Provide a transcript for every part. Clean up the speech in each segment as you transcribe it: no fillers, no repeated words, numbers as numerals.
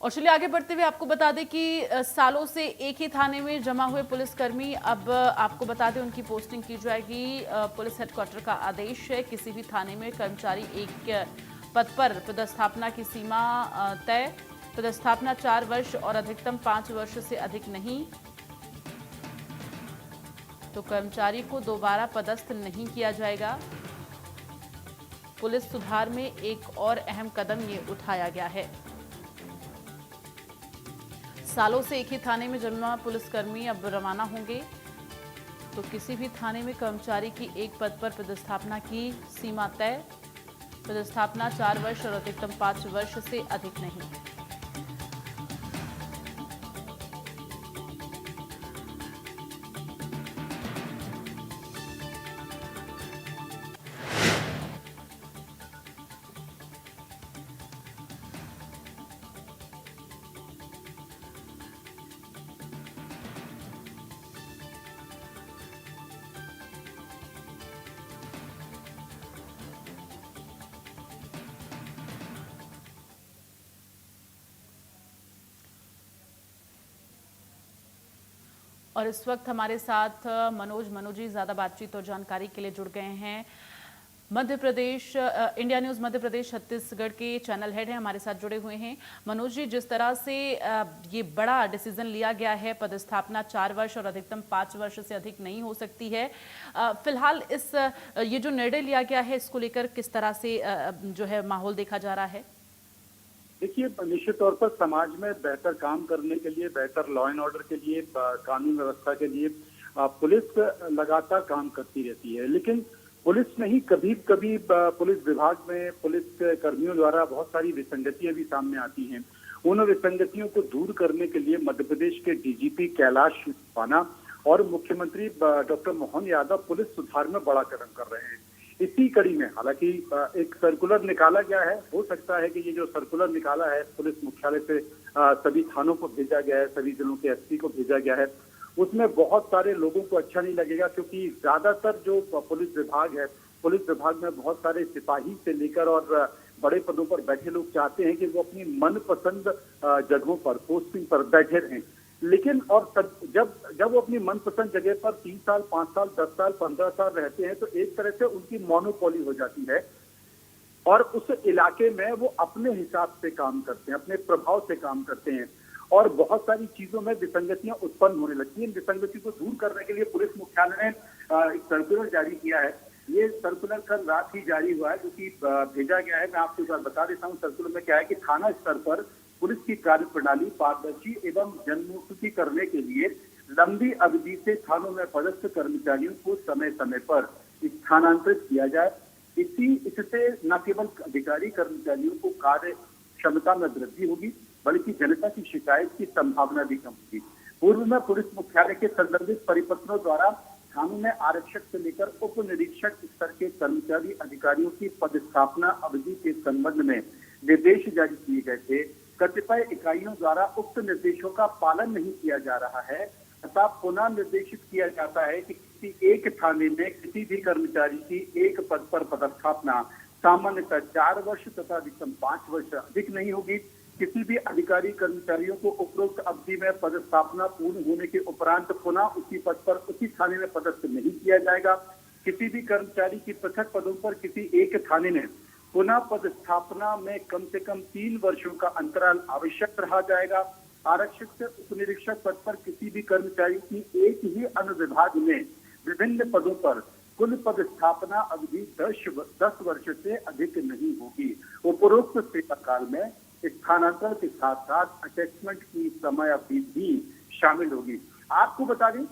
और चलिए आगे बढ़ते हुए आपको बता दें कि सालों से एक ही थाने में जमा हुए पुलिसकर्मी अब आपको बता दें उनकी पोस्टिंग की जाएगी। पुलिस हेडक्वार्टर का आदेश है, किसी भी थाने में कर्मचारी एक पद पर पदस्थापना की सीमा तय। पदस्थापना 4 वर्ष और अधिकतम 5 वर्ष से अधिक नहीं, तो कर्मचारी को दोबारा पदस्थ नहीं किया जाएगा। पुलिस सुधार में एक और अहम कदम ये उठाया गया है। सालों से एक ही थाने में जमा पुलिसकर्मी अब रवाना होंगे, तो किसी भी थाने में कर्मचारी की एक पद पर पदस्थापना की सीमा तय। पदस्थापना 4 वर्ष और अधिकतम 5 वर्ष से अधिक नहीं। और इस वक्त हमारे साथ मनोज जी ज्यादा बातचीत और जानकारी के लिए जुड़ गए हैं। मध्य प्रदेश इंडिया न्यूज मध्य प्रदेश छत्तीसगढ़ के चैनल हेड हैं, हमारे साथ जुड़े हुए हैं। मनोज जी, जिस तरह से ये बड़ा डिसीजन लिया गया है, पदस्थापना 4 वर्ष और अधिकतम 5 वर्ष से अधिक नहीं हो सकती है, फिलहाल ये जो निर्णय लिया गया है इसको लेकर किस तरह से जो है माहौल देखा जा रहा है? देखिए, निश्चित तौर पर समाज में बेहतर काम करने के लिए, बेहतर लॉ एंड ऑर्डर के लिए, कानून व्यवस्था के लिए पुलिस लगातार काम करती रहती है। लेकिन पुलिस नहीं, कभी कभी पुलिस विभाग में पुलिस कर्मियों द्वारा बहुत सारी विसंगतियां भी सामने आती हैं। उन विसंगतियों को दूर करने के लिए मध्य प्रदेश के डीजीपी कैलाश पाना और मुख्यमंत्री डॉक्टर मोहन यादव पुलिस सुधार में बड़ा कदम कर रहे हैं। इसी कड़ी में हालांकि एक सर्कुलर निकाला गया है। हो सकता है कि ये जो सर्कुलर निकाला है पुलिस मुख्यालय से सभी थानों को भेजा गया है, सभी जिलों के एसपी को भेजा गया है, उसमें बहुत सारे लोगों को अच्छा नहीं लगेगा, क्योंकि ज्यादातर जो पुलिस विभाग है, पुलिस विभाग में बहुत सारे सिपाही से लेकर और बड़े पदों पर बैठे लोग चाहते हैं कि वो अपनी मनपसंद जगहों पर, पोस्टिंग पर बैठे रहें। लेकिन और जब वो अपनी मनपसंद जगह पर 3 साल, 5 साल, 10 साल, 15 साल रहते हैं, तो एक तरह से उनकी मोनोपोली हो जाती है और उस इलाके में वो अपने हिसाब से काम करते हैं, अपने प्रभाव से काम करते हैं और बहुत सारी चीजों में विसंगतियां उत्पन्न होने लगती हैं। इन विसंगतियों को दूर करने के लिए पुलिस मुख्यालय ने एक सर्कुलर जारी किया है। ये सर्कुलर कल रात ही जारी हुआ है, जो कि भेजा गया है। मैं आपको एक बार बता देता हूँ सर्कुलर में क्या है कि थाना स्तर पर पुलिस की कार्यप्रणाली पारदर्शी एवं जनमुखी करने के लिए लंबी अवधि से थानों में पदस्थ कर्मचारियों को समय समय पर स्थानांतरित किया जाए। इससे न केवल अधिकारी कर्मचारियों को कार्य क्षमता में वृद्धि होगी, बल्कि जनता की शिकायत की संभावना भी कम होगी। पूर्व में पुलिस मुख्यालय के संदर्भित परिपत्रों द्वारा थानों में आरक्षक से लेकर उप निरीक्षक स्तर के कर्मचारी अधिकारियों की पदस्थापना अवधि के संबंध में निर्देश जारी किए गए थे। कतिपय इकाइयों द्वारा उक्त निर्देशों का पालन नहीं किया जा रहा है, तथा पुनः निर्देशित किया जाता है कि किसी एक थाने में किसी भी कर्मचारी की एक पद पर पदस्थापना सामान्यतः 4 वर्ष तथा अधिकतम 5 वर्ष अधिक नहीं होगी। किसी भी अधिकारी कर्मचारियों को उपरोक्त अवधि में पदस्थापना पूर्ण होने के उपरांत पुनः उसी पद पर उसी थाने में पदस्थ नहीं किया जाएगा। किसी भी कर्मचारी की पृथक पदों पर किसी एक थाने में पुनः पदस्थापना में कम से कम 3 वर्षों का अंतराल आवश्यक रहा जाएगा। आरक्षक से उप निरीक्षक पद पर किसी भी कर्मचारी की एक ही अनुविभाग में विभिन्न पदों पर कुल पदस्थापना अवधि 10 वर्ष से अधिक नहीं होगी। उपरोक्त सेवा काल में स्थानांतरण के साथ साथ अटैचमेंट की समय अवधि भी शामिल होगी। आपको बता दें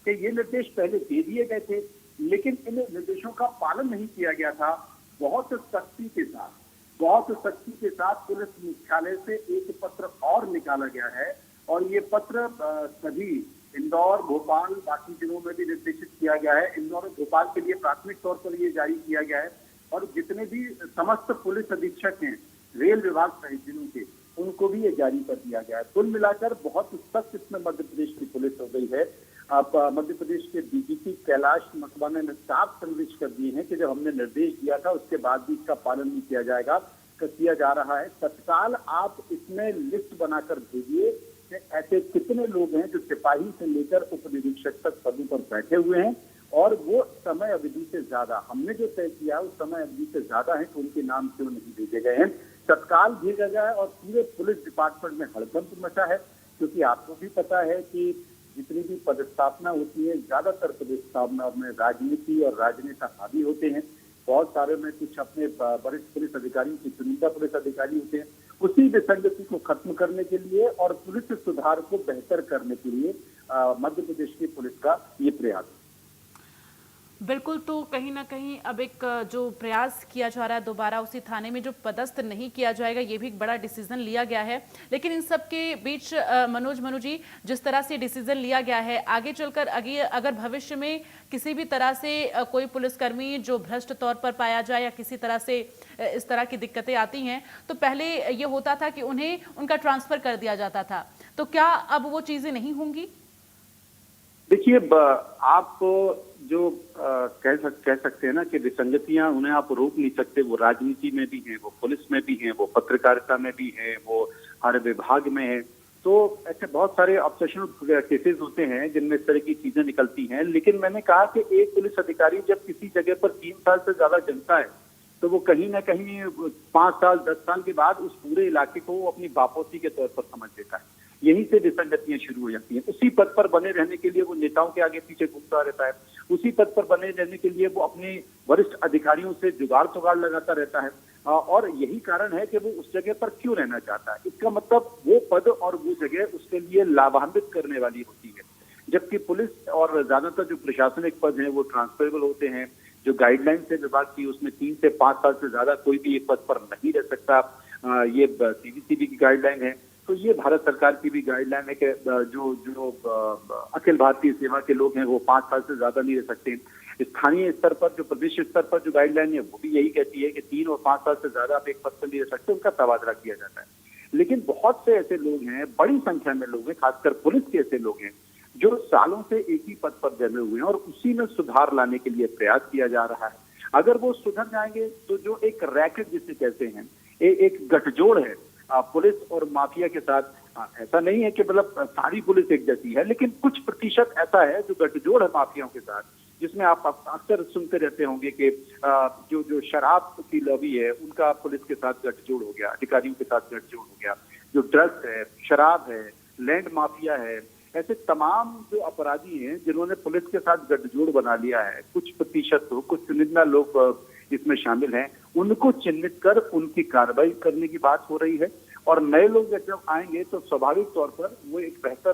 कि ये निर्देश पहले दे दिए गए थे, लेकिन इन निर्देशों का पालन नहीं किया गया था। बहुत सख्ती के साथ पुलिस मुख्यालय से एक पत्र और निकाला गया है और ये पत्र सभी इंदौर, भोपाल, बाकी जिलों में भी निर्देशित किया गया है। इंदौर और भोपाल के लिए प्राथमिक तौर पर ये जारी किया गया है और जितने भी समस्त पुलिस अधीक्षक हैं रेल विभाग सहित जिलों के, उनको भी ये जारी कर दिया गया है। कुल मिलाकर बहुत सख्त इसमें मध्य प्रदेश की पुलिस हो गई है। आप मध्य प्रदेश के डीजीपी कैलाश मकवाना ने साफ संदेश कर दिए हैं कि जब हमने निर्देश दिया था उसके बाद भी इसका पालन नहीं किया जाएगा। किया जा रहा है। तत्काल आप इसमें लिस्ट बनाकर भेजिए कि ऐसे कितने लोग हैं जो सिपाही से लेकर उप निरीक्षक तक पदों पर बैठे हुए हैं और वो समय अवधि से ज्यादा, हमने जो तय किया उस समय अवधि से ज्यादा है, तो उनके नाम क्यों नहीं भेजे गए हैं। तत्काल भेजा जाए। और पूरे पुलिस डिपार्टमेंट में हड़कंप मचा है, क्योंकि आपको भी पता है कि जितनी भी पदस्थापना होती है, ज्यादातर पदस्थापना में राजनीति और राजनेता हावी होते हैं। बहुत सारे में कुछ अपने वरिष्ठ पुलिस अधिकारियों की चुनिंदा पुलिस अधिकारी होते हैं। उसी विसंगति को खत्म करने के लिए और पुलिस सुधार को बेहतर करने के लिए मध्य प्रदेश की पुलिस का ये प्रयास है। बिल्कुल, तो कहीं ना कहीं अब एक जो प्रयास किया जा रहा है दोबारा उसी थाने में जो पदस्थ नहीं किया जाएगा, ये भी एक बड़ा डिसीजन लिया गया है। लेकिन इन सब के बीच मनोज जी, जिस तरह से डिसीजन लिया गया है, आगे चलकर अगर भविष्य में किसी भी तरह से कोई पुलिसकर्मी जो भ्रष्ट तौर पर पाया जाए या किसी तरह से इस तरह की दिक्कतें आती हैं, तो पहले ये होता था कि उन्हें उनका ट्रांसफर कर दिया जाता था, तो क्या अब वो चीजें नहीं होंगी? देखिए, आप जो कह सकते हैं ना कि विसंगतियां, उन्हें आप रोक नहीं सकते। वो राजनीति में भी हैं, वो पुलिस में भी हैं, वो पत्रकारिता में भी हैं, वो हर विभाग में है। तो ऐसे बहुत सारे ऑब्सेशनल केसेस होते हैं जिनमें इस तरह की चीजें निकलती हैं। लेकिन मैंने कहा कि एक पुलिस अधिकारी जब किसी जगह पर 3 साल से ज्यादा जमता है, तो वो कहीं ना कहीं 5 साल 10 साल के बाद उस पूरे इलाके को अपनी बापोसी के तौर पर समझ लेता है। यहीं से विसंगतियां शुरू हो जाती हैं। उसी पद पर बने रहने के लिए वो नेताओं के आगे पीछे घूमता रहता है। उसी पद पर बने रहने के लिए वो अपने वरिष्ठ अधिकारियों से जुगाड़ तुगाड़ लगाता रहता है। और यही कारण है कि वो उस जगह पर क्यों रहना चाहता है। इसका मतलब वो पद और वो जगह उसके लिए लाभान्वित करने वाली होती है। जबकि पुलिस और ज्यादातर जो प्रशासनिक पद हैं वो ट्रांसफरेबल होते हैं। जो गाइडलाइंस है विभाग की, उसमें 3 से 5 साल से ज्यादा कोई भी एक पद पर नहीं रह सकता। ये सीबीसीबी की गाइडलाइन है। तो ये भारत सरकार की भी गाइडलाइन है कि जो अखिल भारतीय सेवा के लोग हैं वो 5 साल से ज्यादा नहीं रह सकते। स्थानीय स्तर पर, जो प्रदेश स्तर पर जो गाइडलाइन है वो भी यही कहती है कि 3 और 5 साल से ज्यादा आप एक पद पर नहीं रह सकते, उनका तबादला किया जाता है। लेकिन बहुत से ऐसे लोग हैं, बड़ी संख्या में लोग हैं, खासकर पुलिस के ऐसे लोग हैं जो सालों से एक ही पद पर जमे हुए हैं और उसी में सुधार लाने के लिए प्रयास किया जा रहा है। अगर वो सुधर जाएंगे तो जो एक रैकेट जिसे कहते हैं, एक गठजोड़ है पुलिस और माफिया के साथ, ऐसा नहीं है कि मतलब सारी पुलिस एक जैसी है, लेकिन कुछ प्रतिशत ऐसा है जो गठजोड़ है माफियाओं के साथ, जिसमें आप अक्सर सुनते रहते होंगे कि जो शराब की लॉबी है उनका पुलिस के साथ गठजोड़ हो गया, अधिकारियों के साथ गठजोड़ हो गया। जो ड्रग्स है, शराब है, लैंड माफिया है, ऐसे तमाम जो अपराधी हैं जिन्होंने पुलिस के साथ गठजोड़ बना लिया है, कुछ प्रतिशत हो, कुछ चुनिंदा लोग इसमें शामिल हैं, उनको चिन्हित कर उनकी कार्रवाई करने की बात हो रही है। और नए लोग जब आएंगे तो स्वाभाविक तौर पर वो एक बेहतर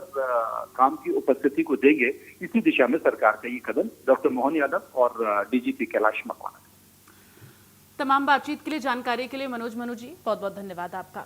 काम की उपस्थिति को देंगे। इसी दिशा में सरकार का ये कदम डॉक्टर मोहन यादव और डीजीपी कैलाश मकवाना। तमाम बातचीत के लिए, जानकारी के लिए मनोज जी बहुत बहुत धन्यवाद आपका।